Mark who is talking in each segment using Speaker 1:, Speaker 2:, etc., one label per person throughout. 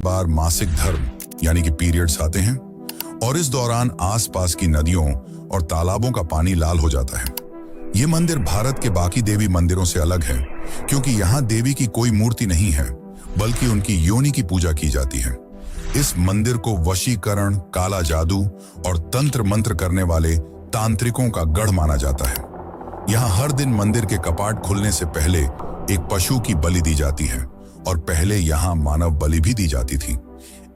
Speaker 1: बार मासिक धर्म यानी कि पीरियड्स आते हैं और इस दौरान आसपास की नदियों और तालाबों का पानी लाल हो जाता है। ये मंदिर भारत के बाकी देवी मंदिरों से अलग है क्योंकि यहाँ देवी की कोई मूर्ति नहीं है बल्कि उनकी योनि की पूजा की जाती है। इस मंदिर को वशीकरण, काला जादू और तंत्र मंत्र करने वाले तांत्रिकों का गढ़ माना जाता है। यहाँ हर दिन मंदिर के कपाट खुलने से पहले एक पशु की बलि दी जाती है और पहले यहाँ मानव बलि भी दी जाती थी।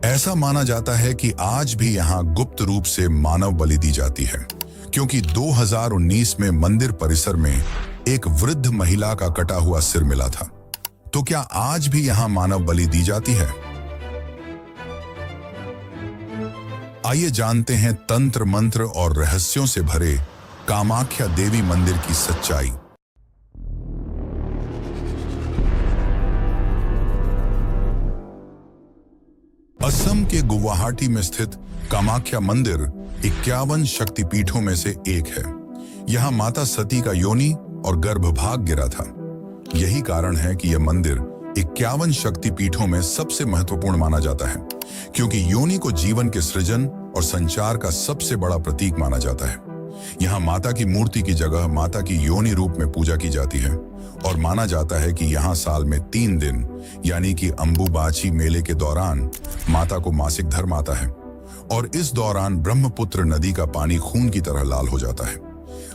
Speaker 1: ऐसा माना जाता है कि आज भी यहाँ गुप्त रूप से मानव बलि दी जाती है क्योंकि 2019 में मंदिर परिसर में एक वृद्ध महिला का कटा हुआ सिर मिला था। तो क्या आज भी यहाँ मानव बलि दी जाती है? आइए जानते हैं तंत्र मंत्र और रहस्यों से भरे कामाख्या देवी मंदिर की सच्चाई। असम के गुवाहाटी में स्थित कामाख्या मंदिर 51 शक्तिपीठों में से एक है। यहाँ माता सती का योनि और गर्भभाग गिरा था। यही कारण है कि यह मंदिर 51 शक्तिपीठों में सबसे महत्वपूर्ण माना जाता है क्योंकि योनि को जीवन के सृजन और संचार का सबसे बड़ा प्रतीक माना जाता है। यहाँ माता की मूर्ति की जगह माता की योनि रूप में पूजा की जाती है और माना जाता है कि यहाँ साल में 3 दिन यानी कि अंबुबाची मेले के दौरान माता को मासिक धर्म आता है और इस दौरान ब्रह्मपुत्र नदी का पानी खून की तरह लाल हो जाता है।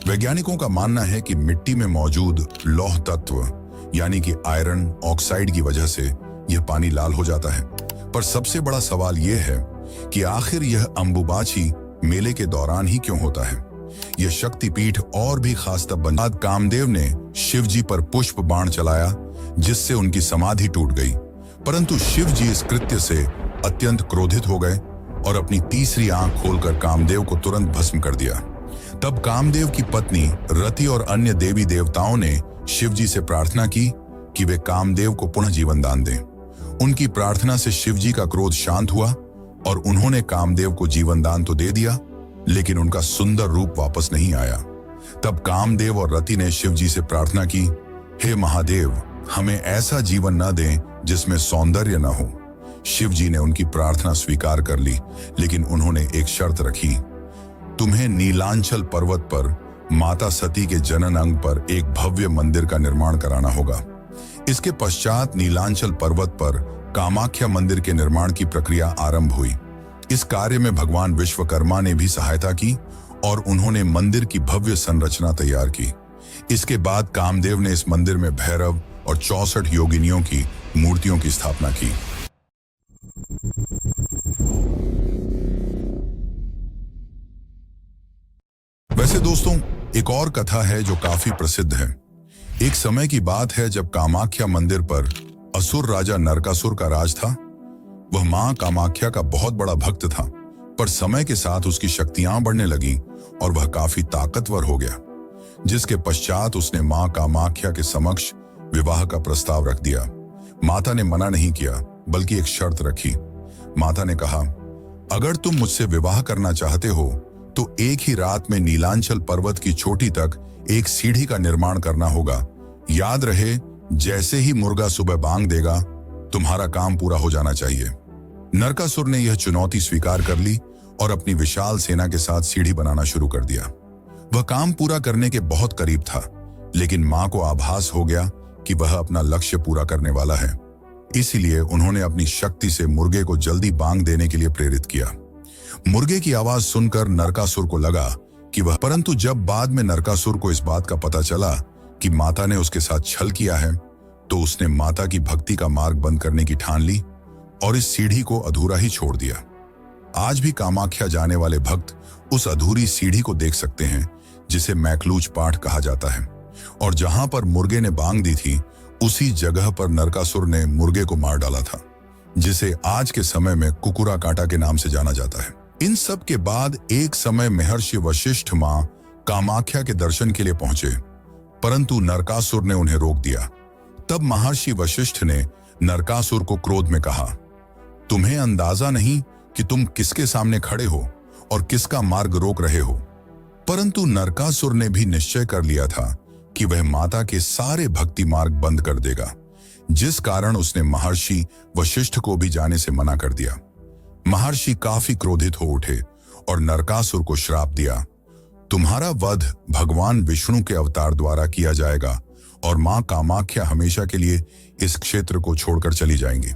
Speaker 1: वैज्ञानिकों का मानना है कि मिट्टी में मौजूद लौह तत्व यानी कि आयरन ऑक्साइड की वजह से यह पानी लाल हो जाता है। पर सबसे बड़ा सवाल यह है कि आखिर यह अंबुबाची मेले के दौरान ही क्यों होता है। यह शक्तिपीठ और भी खास तब बना कामदेव ने शिव जी पर पुष्प बाण चलाया जिससे उनकी समाधि टूट गई, परंतु शिव जी इस कृत्य से अत्यंत क्रोधित हो गए और अपनी तीसरी आंख खोलकर कामदेव को तुरंत भस्म कर दिया। तब कामदेव की पत्नी रति और अन्य देवी देवताओं ने शिव जी से प्रार्थना की कि वे कामदेव को पुनः जीवन दान दें। उनकी प्रार्थना से शिव जी का क्रोध शांत हुआ और उन्होंने कामदेव को जीवन दान तो दे दिया लेकिन उनका सुंदर रूप वापस नहीं आया। तब कामदेव और रति ने शिव जी से प्रार्थना की, हे महादेव, हमें ऐसा जीवन न दें जिसमें सौंदर्य न हो। शिव जी ने उनकी प्रार्थना स्वीकार कर ली लेकिन उन्होंने एक शर्त रखी, तुम्हें नीलांचल पर्वत पर माता सती के जनन अंग पर एक भव्य मंदिर का निर्माण कराना होगा। इसके पश्चात नीलांचल पर्वत पर कामाख्या मंदिर के निर्माण की प्रक्रिया आरंभ हुई। इस कार्य में भगवान विश्वकर्मा ने भी सहायता की और उन्होंने मंदिर की भव्य संरचना तैयार की। इसके बाद कामदेव ने इस मंदिर में भैरव और 64 योगिनियों की मूर्तियों की स्थापना की। वैसे दोस्तों, एक और कथा है जो काफी प्रसिद्ध है। एक समय की बात है जब कामाख्या मंदिर पर असुर राजा नरकासुर का राज था। वह मां कामाख्या का बहुत बड़ा भक्त था, पर समय के साथ उसकी शक्तियां बढ़ने लगी और वह काफी ताकतवर हो गया, जिसके पश्चात उसने मां कामाख्या के समक्ष विवाह का प्रस्ताव रख दिया। माता ने मना नहीं किया बल्कि एक शर्त रखी। माता ने कहा, अगर तुम मुझसे विवाह करना चाहते हो तो एक ही रात में नीलांचल पर्वत की चोटी तक एक सीढ़ी का निर्माण करना होगा। याद रहे, जैसे ही मुर्गा सुबह बांग देगा तुम्हारा काम पूरा हो जाना चाहिए। नरकासुर ने यह चुनौती स्वीकार कर ली और अपनी विशाल सेना के साथ सीढ़ी बनाना शुरू कर दिया। वह काम पूरा करने के बहुत करीब था, लेकिन मां को आभास हो गया कि वह अपना लक्ष्य पूरा करने वाला है। इसीलिए उन्होंने अपनी शक्ति से मुर्गे को जल्दी बांग देने के लिए प्रेरित किया। मुर्गे की आवाज सुनकर नरकासुर को लगा कि वह, परंतु जब बाद में नरकासुर को इस बात का पता चला कि माता ने उसके साथ छल किया है, तो उसने माता की भक्ति का मार्ग बंद करने की ठान ली और इस सीढ़ी को अधूरा ही छोड़ दिया। आज भी कामाख्या जाने वाले भक्त उस अधूरी सीढ़ी को देख सकते हैं जिसे मैकलूज पाठ कहा जाता है, और जहां पर मुर्गे ने बांग दी थी उसी जगह पर नरकासुर ने मुर्गे को मार डाला था, जिसे आज के समय में कुकुरा काटा के नाम से जाना जाता है। इन सब के बाद एक समय महर्षि वशिष्ठ मां कामाख्या के दर्शन के लिए पहुंचे, परंतु नरकासुर ने उन्हें रोक दिया। तब महर्षि वशिष्ठ ने नरकासुर को क्रोध में कहा, तुम्हें अंदाजा नहीं कि तुम किसके सामने खड़े हो और किसका मार्ग रोक रहे हो। परंतु नरकासुर ने भी निश्चय कर लिया था कि वह माता के सारे भक्ति मार्ग बंद कर देगा। जिस कारण उसने महर्षि वशिष्ठ को भी जाने से मना कर दिया। महर्षि काफी क्रोधित हो उठे और नरकासुर को श्राप दिया, तुम्हारा वध भगवान विष्णु के अवतार द्वारा किया जाएगा और मां कामाख्या हमेशा के लिए इस क्षेत्र को छोड़कर चली जाएंगी।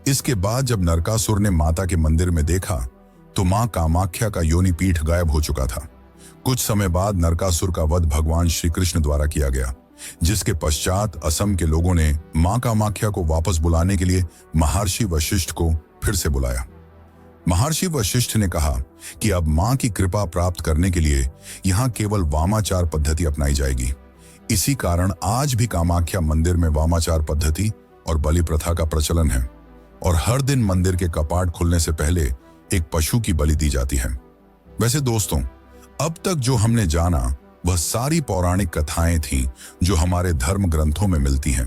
Speaker 1: इसके बाद जब नरकासुर ने माता के मंदिर में देखा तो मां कामाख्या का योनि पीठ गायब हो चुका था। कुछ समय बाद नरकासुर का वध भगवान श्री कृष्ण द्वारा किया गया, जिसके पश्चात असम के लोगों ने मां कामाख्या को वापस बुलाने के लिए महर्षि वशिष्ठ को फिर से बुलाया। महर्षि वशिष्ठ ने कहा कि अब मां की कृपा प्राप्त करने के लिए यहाँ केवल वामाचार पद्धति अपनाई जाएगी। इसी कारण आज भी कामाख्या मंदिर में वामाचार पद्धति और बलि प्रथा का प्रचलन है और हर दिन मंदिर के कपाट खुलने से पहले एक पशु की बलि दी जाती है। वैसे दोस्तों, अब तक जो हमने जाना वह सारी पौराणिक कथाएं थीं जो हमारे धर्म ग्रंथों में मिलती हैं,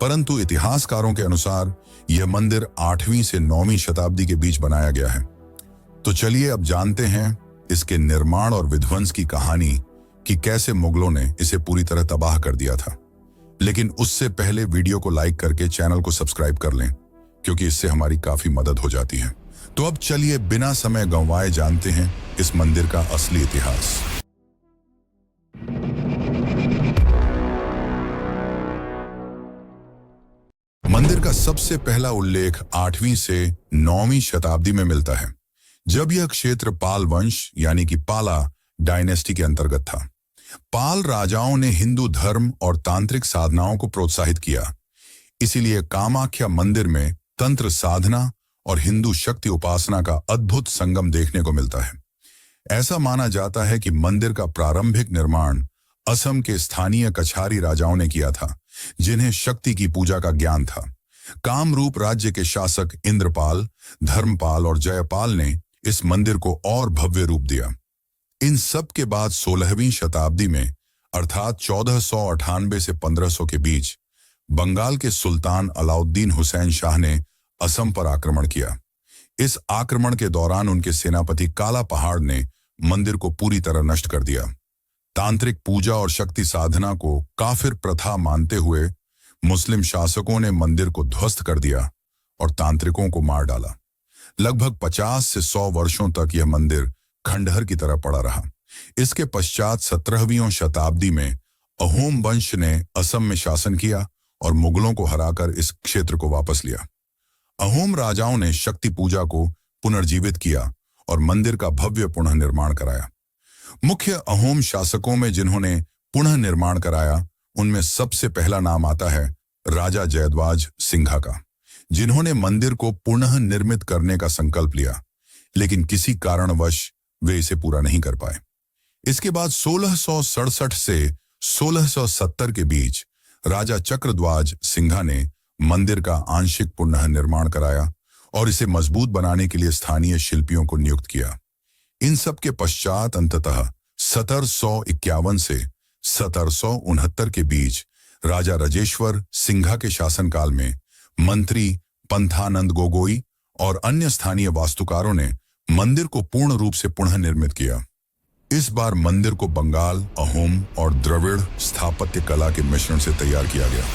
Speaker 1: परंतु इतिहासकारों के अनुसार यह मंदिर 8वीं से 9वीं शताब्दी के बीच बनाया गया है। तो चलिए अब जानते हैं इसके निर्माण और विध्वंस की कहानी कि कैसे मुगलों ने इसे पूरी तरह तबाह कर दिया था। लेकिन उससे पहले वीडियो को लाइक करके चैनल को सब्सक्राइब कर लें, क्योंकि इससे हमारी काफी मदद हो जाती है। तो अब चलिए बिना समय गंवाए जानते हैं इस मंदिर का असली इतिहास। मंदिर का सबसे पहला उल्लेख 8वीं से 9वीं शताब्दी में मिलता है, जब यह क्षेत्र पाल वंश यानी कि पाला डायनेस्टी के अंतर्गत था। पाल राजाओं ने हिंदू धर्म और तांत्रिक साधनाओं को प्रोत्साहित किया, इसीलिए कामाख्या मंदिर में तंत्र साधना और हिंदू शक्ति उपासना का अद्भुत संगम देखने को मिलता है। ऐसा माना जाता है कि मंदिर का प्रारंभिक निर्माण असम के स्थानीय कछारी राजाओं ने किया था, जिन्हें शक्ति की पूजा का ज्ञान था। कामरूप राज्य के शासक इंद्रपाल, धर्मपाल और जयपाल ने इस मंदिर को और भव्य रूप दिया। इन सब के बाद 16वीं शताब्दी में अर्थात 1498 से 1500 के बीच बंगाल के सुल्तान अलाउद्दीन हुसैन शाह ने असम पर आक्रमण किया। इस आक्रमण के दौरान उनके सेनापति काला पहाड़ ने मंदिर को पूरी तरह नष्ट कर दिया। तांत्रिक पूजा और शक्ति साधना को काफिर प्रथा मानते हुए मुस्लिम शासकों ने मंदिर को ध्वस्त कर दिया और तांत्रिकों को मार डाला। लगभग 50 से 100 वर्षों तक यह मंदिर खंडहर की तरह पड़ा रहा। इसके पश्चात 17वीं शताब्दी में अहोम वंश ने असम में शासन किया और मुगलों को हराकर इस क्षेत्र को वापस लिया। अहोम राजाओं ने शक्ति पूजा को पुनर्जीवित किया और मंदिर का भव्य पुनः निर्माण कराया। मुख्य अहोम शासकों में जिन्होंने पुनः निर्माण कराया, उनमें सबसे पहला नाम आता है राजा जयद्वाज सिंघा का, जिन्होंने मंदिर को पुनः निर्मित करने का संकल्प लिया, लेकिन किसी कारणवश वे इसे पूरा नहीं कर पाए। इसके बाद 1667 से 1670 के बीच राजा चक्रध्वज सिंघा ने मंदिर का आंशिक पुनः निर्माण कराया और इसे मजबूत बनाने के लिए स्थानीय शिल्पियों को नियुक्त किया। इन सब के पश्चात अंततः 1751 से 1769 के बीच राजा राजेश्वर सिंघा के शासनकाल में मंत्री पंथानंद गोगोई और अन्य स्थानीय वास्तुकारों ने मंदिर को पूर्ण रूप से पुनः निर्मित किया। इस बार मंदिर को बंगाल, अहोम और द्रविड़ स्थापत्य कला के मिश्रण से तैयार किया गया।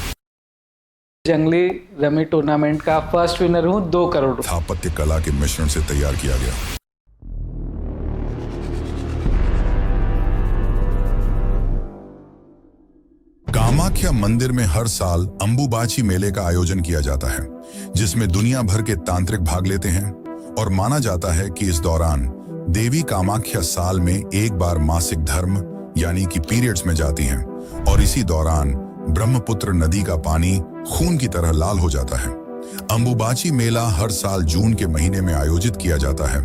Speaker 2: जंगली रमी टूर्नामेंट का फर्स्ट विनर हूँ, 2 करोड़।
Speaker 1: स्थापत्य कला के मिश्रण से तैयार किया गया। कामाख्या मंदिर में हर साल अंबुबाची मेले का आयोजन किया जाता है, जिसमें दुनिया भर के तांत्रिक भाग लेते हैं और माना जाता है कि इस दौरान देवी कामाख्या साल में एक बार मासिक धर्म यानी कि पीरियड्स में जाती हैं और इसी दौरान ब्रह्मपुत्र नदी का पानी खून की तरह लाल हो जाता है। अंबुबाची मेला हर साल जून के महीने में आयोजित किया जाता है।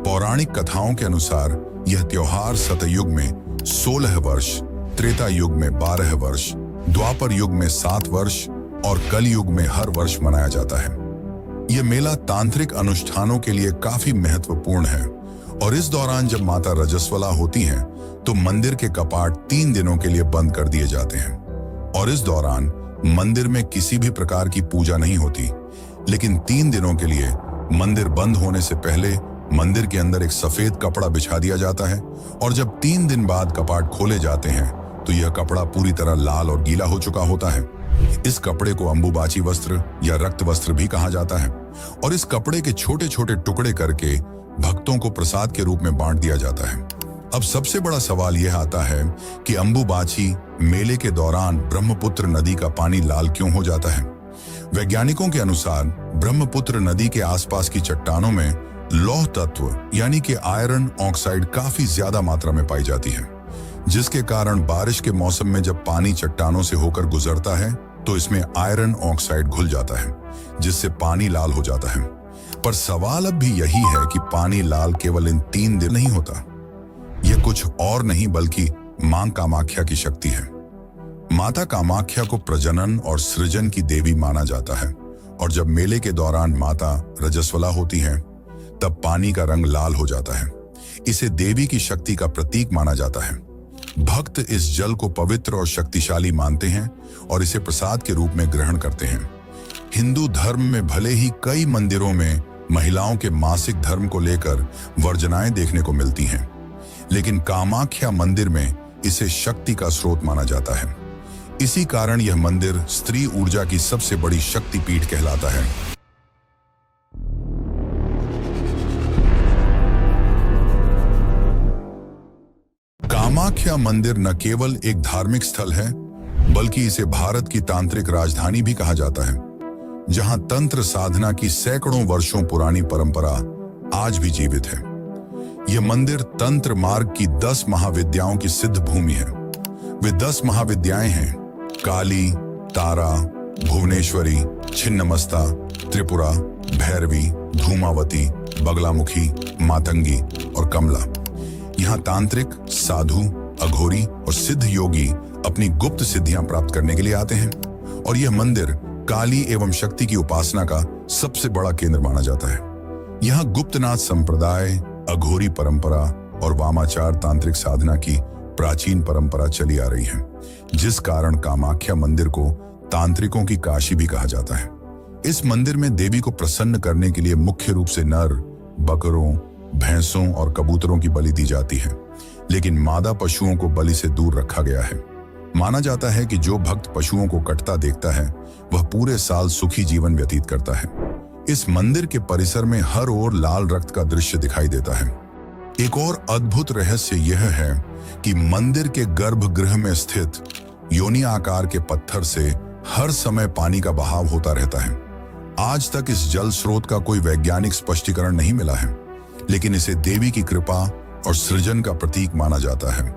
Speaker 1: पौराणिक कथाओं के अनुसार यह त्योहार सतयुग में 16 वर्ष, त्रेता युग में 12 वर्ष, द्वापर युग में 7 वर्ष और कलयुग में हर वर्ष मनाया जाता है। यह मेला तांत्रिक अनुष्ठानों के लिए काफी महत्वपूर्ण है और इस दौरान जब माता रजस्वला होती हैं, तो मंदिर के कपाट 3 दिनों के लिए बंद कर दिए जाते हैं और इस दौरान मंदिर में किसी भी प्रकार की पूजा नहीं होती। लेकिन 3 दिनों के लिए मंदिर बंद होने से पहले मंदिर के अंदर एक सफेद कपड़ा बिछा दिया जाता है और जब 3 दिन बाद कपाट खोले जाते हैं तो यह कपड़ा पूरी तरह लाल और गीला हो चुका होता है। इस कपड़े को अंबुबाची वस्त्र या रक्त वस्त्र भी कहा जाता है और इस कपड़े के छोटे छोटे टुकड़े करके भक्तों को प्रसाद के रूप में बांट दिया जाता है। अब सबसे बड़ा सवाल यह आता है कि अंबुबाची मेले के दौरान ब्रह्मपुत्र नदी का पानी लाल क्यों हो जाता है। वैज्ञानिकों के अनुसार ब्रह्मपुत्र नदी के आसपास की चट्टानों में लौह तत्व यानी कि आयरन ऑक्साइड काफी ज्यादा मात्रा में पाई जाती है, जिसके कारण बारिश के मौसम में जब पानी चट्टानों से होकर गुजरता है तो इसमें आयरन ऑक्साइड घुल जाता है, जिससे पानी लाल हो जाता है। पर सवाल अब भी यही है कि पानी लाल केवल इन 3 दिन नहीं होता। यह कुछ और नहीं बल्कि मां कामाख्या की शक्ति है। माता कामाख्या को प्रजनन और सृजन की देवी माना जाता है और जब मेले के दौरान माता रजस्वला होती हैं, तब पानी का रंग लाल हो जाता है। इसे देवी की शक्ति का प्रतीक माना जाता है। भक्त इस जल को पवित्र और शक्तिशाली मानते हैं और इसे प्रसाद के रूप में ग्रहण करते हैं। हिंदू धर्म में भले ही कई मंदिरों में महिलाओं के मासिक धर्म को लेकर वर्जनाएं देखने को मिलती हैं, लेकिन कामाख्या मंदिर में इसे शक्ति का स्रोत माना जाता है। इसी कारण यह मंदिर स्त्री ऊर्जा की सबसे बड़ी शक्तिपीठ कहलाता है। कामाख्या मंदिर न केवल एक धार्मिक स्थल है, बल्कि इसे भारत की तांत्रिक राजधानी भी कहा जाता है, जहां तंत्र साधना की सैकड़ों वर्षों पुरानी परंपरा आज भी जीवित है। यह मंदिर तंत्र मार्ग की 10 महाविद्याओं की सिद्ध भूमि है। वे 10 महाविद्याएं हैं: काली, तारा, भुवनेश्वरी, छिन्नमस्ता, त्रिपुरा, भैरवी, धूमावती, बगलामुखी, मातंगी और कमला। यहाँ तांत्रिक, साधु, अघोरी और सिद्ध योगी अपनी गुप्त सिद्धियां प्राप्त करने के लिए आते हैं और यह मंदिर काली एवं शक्ति की उपासना का सबसे बड़ा केंद्र माना जाता है। यहाँ गुप्तनाथ संप्रदाय, अघोरी परंपरा और वामाचार तांत्रिक साधना की प्राचीन परंपरा चली आ रही है, जिस कारण कामाख्या मंदिर को तांत्रिकों की काशी भी कहा जाता है। इस मंदिर में देवी को प्रसन्न करने के लिए मुख्य रूप से नर, बकरों, भैंसों और कबूतरों की बलि दी जाती है, लेकिन मादा पशुओं को बलि से दूर रखा गया है। माना जाता है कि जो भक्त पशुओं को कटता देखता है वह पूरे साल सुखी जीवन व्यतीत करता है। इस मंदिर के परिसर में हर ओर लाल रक्त का दृश्य दिखाई देता है। एक और अद्भुत रहस्य यह है कि मंदिर के गर्भगृह में स्थित योनि आकार के पत्थर से हर समय पानी का बहाव होता रहता है। आज तक इस जल स्रोत का कोई वैज्ञानिक स्पष्टीकरण नहीं मिला है, लेकिन इसे देवी की कृपा और सृजन का प्रतीक माना जाता है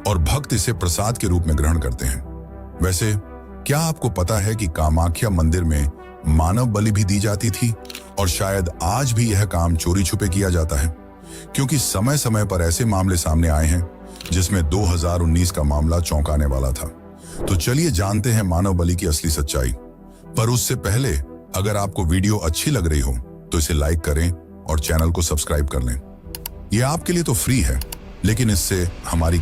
Speaker 1: और भक्त इसे प्रसाद के रूप में ग्रहण करते हैं। वैसे क्या आपको पता है कि कामाख्या मंदिर में मानव बलि भी दी जाती थी और शायद आज भी यह काम चोरी छुपे किया जाता है, क्योंकि समय समय पर ऐसे मामले सामने आए हैं जिसमें 2019 का मामला चौंकाने वाला था। तो चलिए जानते हैं मानव बलि की असली सच्चाई। पर उससे पहले अगर आपको वीडियो अच्छी लग रही हो तो इसे लाइक करें और चैनल को सब्सक्राइब कर लें। यह आपके लिए तो फ्री है, लेकिन इससे हमारी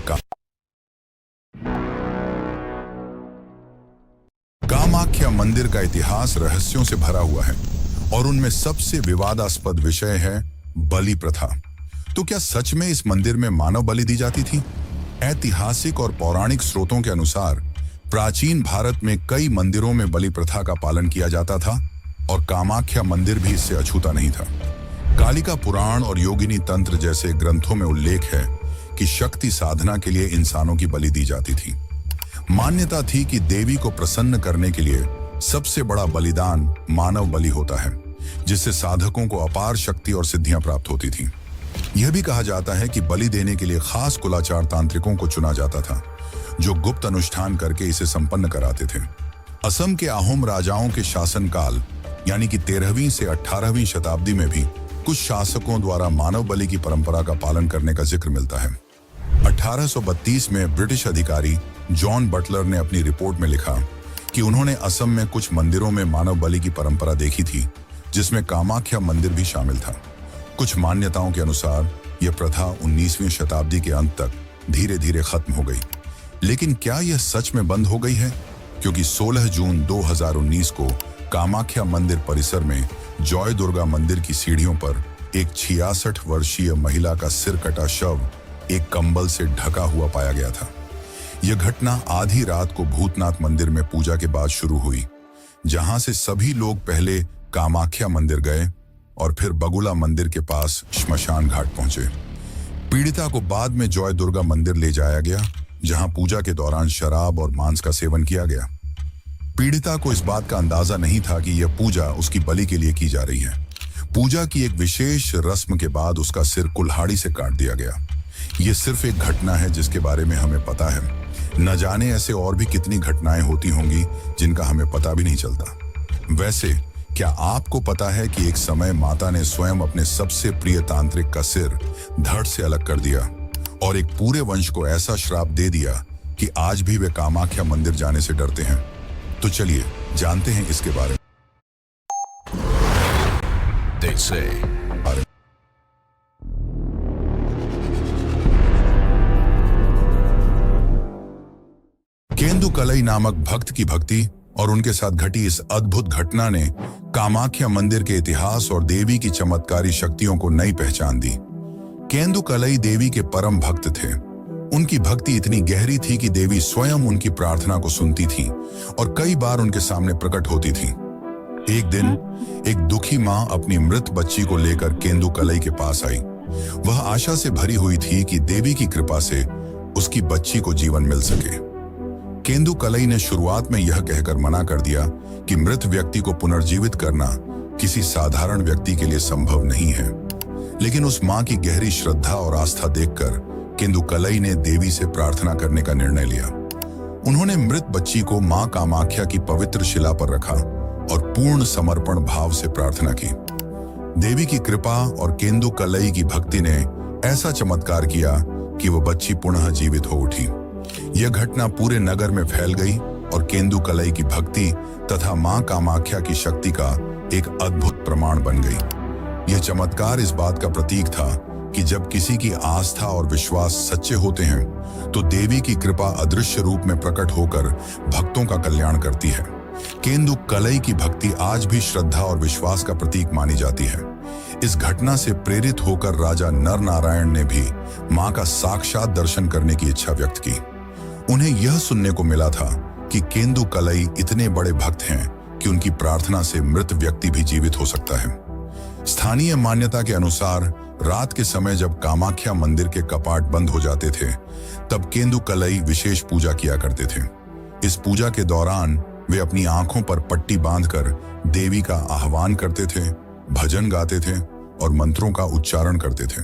Speaker 1: कामाख्या मंदिर का इतिहास रहस्यों से भरा हुआ है और उनमें सबसे विवादास्पद विषय है बलि प्रथा। तो क्या सच में इस मंदिर में मानव बलि दी जाती थी? ऐतिहासिक और पौराणिक स्रोतों के अनुसार प्राचीन भारत में कई मंदिरों में बलि प्रथा का पालन किया जाता था और कामाख्या मंदिर भी इससे अछूता नहीं था। कालिका पुराण और योगिनी तंत्र जैसे ग्रंथों में उल्लेख है कि शक्ति साधना के लिए इंसानों की बलि दी जाती थी। मान्यता थी कि देवी को प्रसन्न करने के लिए सबसे बड़ा बलिदान मानव बलि होता है, जिससे साधकों को अपार शक्ति और सिद्धियां प्राप्त होती थीं। यह भी कहा जाता है कि बलि देने के लिए खास कुलाचार तांत्रिकों को चुना जाता था, जो गुप्त अनुष्ठान करके इसे संपन्न कराते थे। असम के अहोम राजाओं के शासनकाल यानी कि 13वीं से 18वीं शताब्दी में भी कुछ शासकों द्वारा मानव बलि की परंपरा का पालन करने का जिक्र मिलता है। 1832 में ब्रिटिश अधिकारी जॉन बटलर ने अपनी रिपोर्ट में लिखा कि उन्होंने असम में कुछ मंदिरों में मानव बलि की परंपरा देखी थी, जिसमें कामाख्या मंदिर भी शामिल था। कुछ मान्यताओं के अनुसार यह प्रथा 19वीं शताब्दी के अंत तक धीरे धीरे खत्म हो गई। लेकिन क्या यह सच में बंद हो गई है? क्योंकि 16 जून 2019 को कामाख्या मंदिर परिसर में जॉय दुर्गा मंदिर की सीढ़ियों पर एक 66 वर्षीय महिला का सिर कटा शव एक कंबल से ढका हुआ पाया गया था। यह घटना आधी रात को भूतनाथ मंदिर में पूजा के बाद शुरू हुई, जहां से सभी लोग पहले कामाख्या मंदिर गए और फिर बगुला मंदिर के पास श्मशान घाट पहुंचे। पीड़िता को बाद में जॉय दुर्गा मंदिर ले जाया गया, जहां पूजा के दौरान शराब और मांस का सेवन किया गया। पीड़िता को इस बात का अंदाजा नहीं था कि यह पूजा उसकी बलि के लिए की जा रही है। पूजा की एक विशेष रस्म के बाद उसका सिर कुल्हाड़ी से काट दिया गया। यह सिर्फ एक घटना है जिसके बारे में हमें पता है, न जाने ऐसे और भी कितनी घटनाएं होती होंगी जिनका हमें पता भी नहीं चलता। वैसे क्या आपको पता है कि एक समय माता ने स्वयं अपने सबसे प्रिय तांत्रिक का सिर धड़ से अलग कर दिया और एक पूरे वंश को ऐसा श्राप दे दिया कि आज भी वे कामाख्या मंदिर जाने से डरते हैं। तो चलिए जानते हैं इसके बारे में। केंदुकलई नामक भक्त की भक्ति और उनके साथ घटी इस अद्भुत घटना ने कामाख्या मंदिर के इतिहास और देवी की चमत्कारी शक्तियों को नई पहचान दी। केंदुकलई देवी के परम भक्त थे। उनकी भक्ति इतनी गहरी थी कि देवी स्वयं उनकी प्रार्थना को सुनती थी और कई बार उनके सामने प्रकट होती थी। एक दिन एक दुखी मां अपनी मृत बच्ची को लेकर केंदुकलई के पास आई। वह आशा से भरी हुई थी कि देवी की कृपा से उसकी बच्ची को जीवन मिल सके। केंदुकलई ने शुरुआत में यह कहकर मना कर दिया कि मृत व्यक्ति को पुनर्जीवित करना किसी साधारण व्यक्ति के लिए संभव नहीं है, लेकिन उस मां की गहरी श्रद्धा और आस्था देखकर केंदुकलई ने देवी से प्रार्थना करने का निर्णय लिया। उन्होंने मृत बच्ची को मां कामाख्या की पवित्र शिला पर रखा और पूर्ण समर्पण भाव से प्रार्थना की। देवी की कृपा और केंदुकलई की भक्ति ने ऐसा चमत्कार किया कि वह बच्ची पुनः जीवित हो उठी। यह घटना पूरे नगर में फैल गई और केंदुकलई की भक्ति तथा मां कामाख्या की शक्ति का एक अद्भुत प्रमाण बन गई। यह चमत्कार इस बात का प्रतीक था कि जब किसी की आस्था और विश्वास सच्चे होते हैं तो देवी की कृपा अदृश्य रूप में प्रकट होकर भक्तों का कल्याण करती है। केंदुकलई की भक्ति आज भी श्रद्धा और विश्वास का प्रतीक मानी जाती है। इस घटना से प्रेरित होकर राजा नर नारायण ने भी मां का साक्षात दर्शन करने की इच्छा व्यक्त की। उन्हें यह सुनने को मिला था कि केंदुकलई इतने बड़े भक्त हैं कि उनकी प्रार्थना से मृत व्यक्ति भी जीवित हो सकता है। स्थानीय मान्यता के अनुसार रात के समय जब कामाख्या मंदिर के कपाट बंद हो जाते थे, तब केंदुकलई विशेष पूजा किया करते थे। इस पूजा के दौरान वे अपनी आंखों पर पट्टी बांधकर देवी का आह्वान करते थे, भजन गाते थे और मंत्रों का उच्चारण करते थे।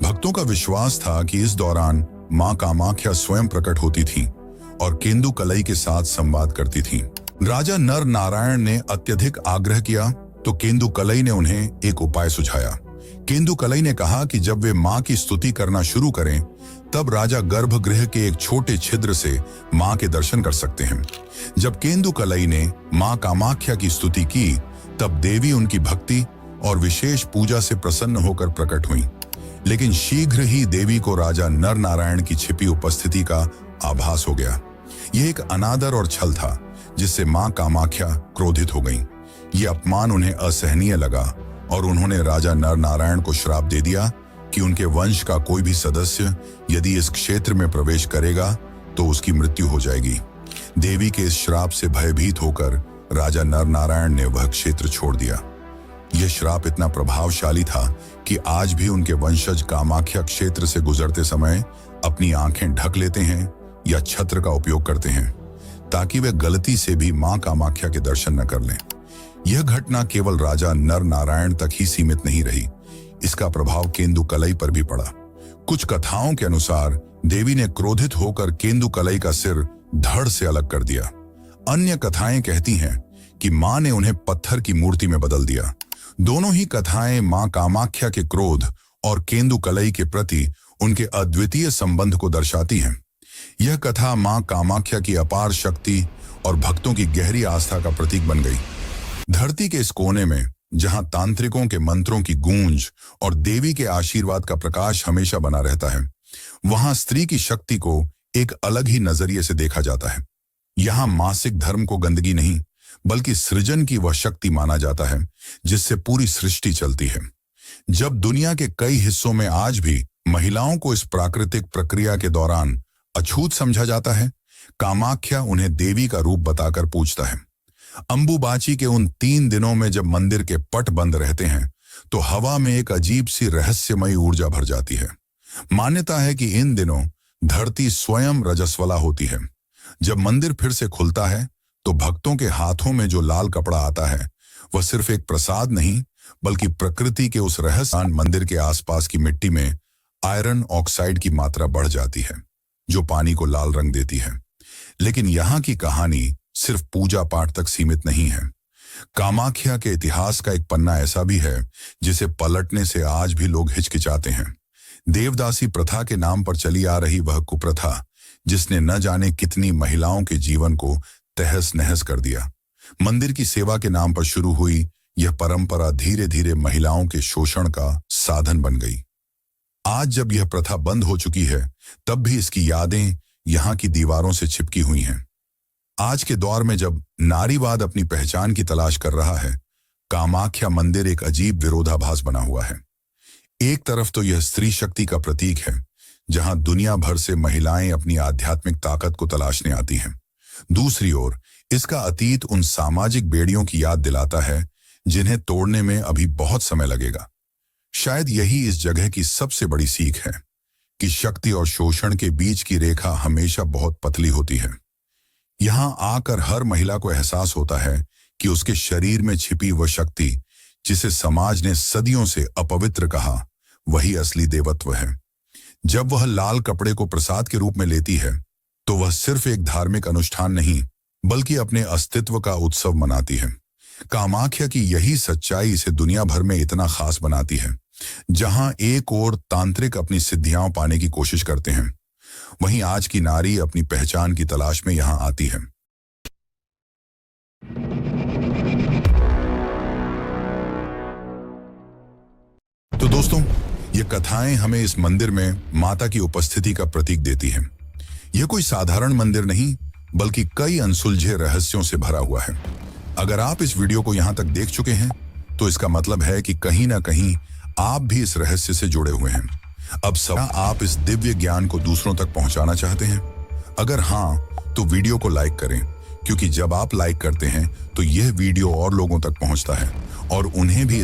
Speaker 1: भक्तों का विश्वास था कि इस दौरान मां कामाख्या स्वयं प्रकट होती थी और केंदुकलई के साथ संवाद करती थी। राजा नर नारायण ने अत्यधिक आग्रह किया तो केंदुकलई ने उन्हें एक उपाय सुझाया। केंदुकलई ने कहा कि जब वे मां की स्तुति करना शुरू करें, तब राजा गर्भगृह के एक छोटे छिद्र से मां के दर्शन कर सकते हैं। जब केंदुकलई ने मां कामाख्या की स्तुति की, तब देवी उनकी भक्ति और विशेष पूजा से प्रसन्न होकर प्रकट हुई। लेकिन शीघ्र ही देवी को राजा नर नारायण की छिपी उपस्थिति का आभास हो गया। यह एक अनादर और छल था जिससे मां कामाख्या क्रोधित हो गईं। यह अपमान उन्हें असहनीय लगा और उन्होंने राजा नर नारायण को श्राप दे दिया कि उनके वंश का कोई भी सदस्य यदि इस क्षेत्र में प्रवेश करेगा तो उसकी मृत्यु हो जाएगी। देवी के इस श्राप से भयभीत होकर राजा नर नारायण ने वह क्षेत्र छोड़ दिया। यह श्राप इतना प्रभावशाली था कि आज भी उनके वंशज कामाख्या क्षेत्र से गुजरते समय अपनी आंखें ढक लेते हैं या छत्र का उपयोग करते हैं ताकि वे गलती से भी मां कामाख्या के दर्शन न कर लें। यह घटना केवल राजा नर नारायण तक ही सीमित नहीं रही, इसका प्रभाव केंदुकलई पर भी पड़ा। कुछ कथाओं के अनुसार देवी ने क्रोधित होकर केंदुकलई का सिर धड़ से अलग कर दिया। अन्य कथाएं कहती हैं कि मां ने उन्हें पत्थर की मूर्ति में बदल दिया। दोनों ही कथाएं मां कामाख्या के क्रोध और केंदुकलई के प्रति उनके अद्वितीय संबंध को दर्शाती हैं। यह कथा मां कामाख्या की अपार शक्ति और भक्तों की गहरी आस्था का प्रतीक बन गई। धरती के इस कोने में जहां तांत्रिकों के मंत्रों की गूंज और देवी के आशीर्वाद का प्रकाश हमेशा बना रहता है, वहां स्त्री की शक्ति को एक अलग ही नजरिए से देखा जाता है। यहां मासिक धर्म को गंदगी नहीं बल्कि सृजन की वह शक्ति माना जाता है जिससे पूरी सृष्टि चलती है। जब दुनिया के कई हिस्सों में आज भी महिलाओं को इस प्राकृतिक प्रक्रिया के दौरान अछूत समझा जाता है। कामाख्या उन्हें देवी का रूप बताकर पूछता है। अंबुबाची के उन 3 दिनों में जब मंदिर के पट बंद रहते हैं तो हवा में एक अजीब सी रहस्यमयी ऊर्जा भर जाती है। मान्यता है कि इन दिनों धरती स्वयं रजस्वला होती है। जब मंदिर फिर से खुलता है तो भक्तों के हाथों में जो लाल कपड़ा आता है वह सिर्फ एक प्रसाद नहीं बल्कि प्रकृति के उस रहस्यमय मंदिर के आसपास की मिट्टी में आयरन ऑक्साइड की मात्रा बढ़ जाती है जो पानी को लाल रंग देती है। लेकिन यहाँ की कहानी सिर्फ पूजा पाठ तक सीमित नहीं है। कामाख्या के इतिहास का एक पन्ना ऐसा भी है जिसे पलटने से आज भी लोग हिचकिचाते हैं। देवदासी प्रथा के नाम पर चली आ रही वह कुप्रथा जिसने न जाने कितनी महिलाओं के जीवन को तहस नहस कर दिया। मंदिर की सेवा के नाम पर शुरू हुई यह परंपरा धीरे धीरे महिलाओं के शोषण का साधन बन गई। आज जब यह प्रथा बंद हो चुकी है तब भी इसकी यादें यहाँ की दीवारों से चिपकी हुई हैं। आज के दौर में जब नारीवाद अपनी पहचान की तलाश कर रहा है, कामाख्या मंदिर एक अजीब विरोधाभास बना हुआ है। एक तरफ तो यह स्त्री शक्ति का प्रतीक है जहां दुनिया भर से महिलाएं अपनी आध्यात्मिक ताकत को तलाशने आती हैं। दूसरी ओर इसका अतीत उन सामाजिक बेड़ियों की याद दिलाता है जिन्हें तोड़ने में अभी बहुत समय लगेगा। शायद यही इस जगह की सबसे बड़ी सीख है कि शक्ति और शोषण के बीच की रेखा हमेशा बहुत पतली होती है। यहां आकर हर महिला को एहसास होता है कि उसके शरीर में छिपी वह शक्ति जिसे समाज ने सदियों से अपवित्र कहा, वही असली देवत्व है। जब वह लाल कपड़े को प्रसाद के रूप में लेती है तो वह सिर्फ एक धार्मिक अनुष्ठान नहीं बल्कि अपने अस्तित्व का उत्सव मनाती है। कामाख्या की यही सच्चाई इसे दुनिया भर में इतना खास बनाती है। जहां एक ओर तांत्रिक अपनी सिद्धियां पाने की कोशिश करते हैं, वहीं आज की नारी अपनी पहचान की तलाश में यहां आती है। तो दोस्तों, ये कथाएं हमें इस मंदिर में माता की उपस्थिति का प्रतीक देती हैं। यह कोई साधारण मंदिर नहीं बल्कि कई अनसुलझे रहस्यों से भरा हुआ है। अगर आप इस वीडियो को यहां तक देख चुके हैं तो इसका मतलब है कि कहीं ना कहीं आप भी इस रहस्य से जुड़े हुए हैं। अब आप इस दिव्य ज्ञान को दूसरों तक पहुंचाना चाहते हैं? अगर हाँ, तो वीडियो को लाइक करें, क्योंकि जब आप लाइक करते हैं तो यह वीडियो और लोगों तक पहुंचता है और उन्हें भी